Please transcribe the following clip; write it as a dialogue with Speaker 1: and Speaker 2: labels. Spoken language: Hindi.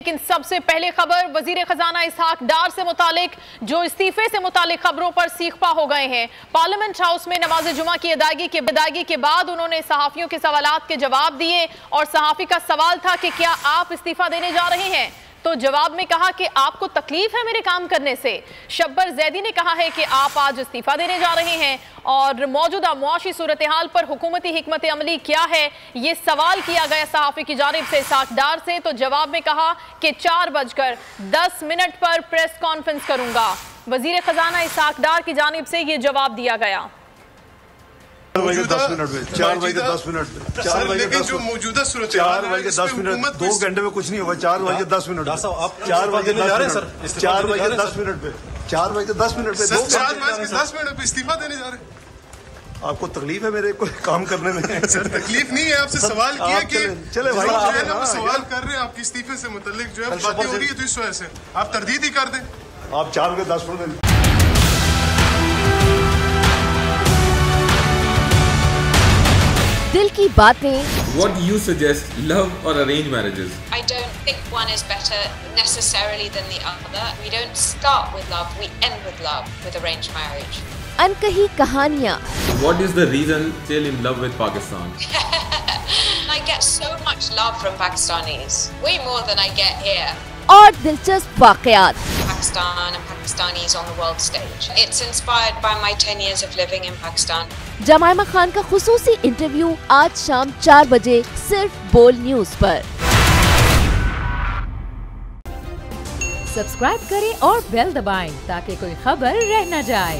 Speaker 1: लेकिन सबसे पहले खबर वजीर खजाना इसहाक डार से मुतालिक, जो इस्तीफे से मुतालिक खबरों पर सीखपा हो गए हैं। पार्लियामेंट हाउस में नमाज जुमा की अदायगी के बाद उन्होंने सहाफियों के सवालात के जवाब दिए और सहाफी का सवाल था कि क्या आप इस्तीफा देने जा रहे हैं, तो जवाब में कहा कि आपको तकलीफ है मेरे काम करने से। शब्बर जैदी ने कहा है कि आप आज इस्तीफा देने जा रहे हैं और मौजूदा मुआशी सूरत हाल पर हुकूमती हिकमत अमली क्या है, ये सवाल किया गया सहाफ़ी की जानिब से इसहाक डार से। तो जवाब में कहा कि 4:10 पर प्रेस कॉन्फ्रेंस करूंगा। वजीर खजाना इसहाक डार की जानिब से ये जवाब दिया गया।
Speaker 2: 4:10 मौजूदा सूरत
Speaker 3: 4:10 2 घंटे में कुछ नहीं होगा। 4:10
Speaker 2: आप 4:10 पे
Speaker 3: 4:10
Speaker 2: पे इस्तीफा देने जा रहे हैं।
Speaker 3: आपको तकलीफ है मेरे को काम करने में?
Speaker 2: सर तकलीफ नहीं है, आपसे सवाल किया कि
Speaker 3: चले भाई
Speaker 2: सवाल कर रहे हैं आपके इस्तीफे से मुताल्लिक जो है बातें हो रही है, तो इस वजह से आप तरदीद ही कर दें।
Speaker 3: आप 4:10
Speaker 4: दिल की बातें।
Speaker 5: What do you suggest, love or arranged marriages?
Speaker 6: I don't think one is better necessarily than the other. We don't start with love, we end with love with arranged marriage.
Speaker 4: अनकही कहानियाँ।
Speaker 5: What is the reason still in love with Pakistan?
Speaker 6: I get so much love from Pakistanis, way more than I get here.
Speaker 4: और दिलचस्प वाकयात।
Speaker 6: Pakistan and Pakistanis on the world stage. It's inspired by my 10 years of living in Pakistan.
Speaker 4: जमाइमा Khan का खुसूसी इंटरव्यू आज शाम 4 बजे सिर्फ बोल न्यूज पर।
Speaker 7: सब्सक्राइब करें और बेल दबाएं ताकि कोई खबर रह न जाए।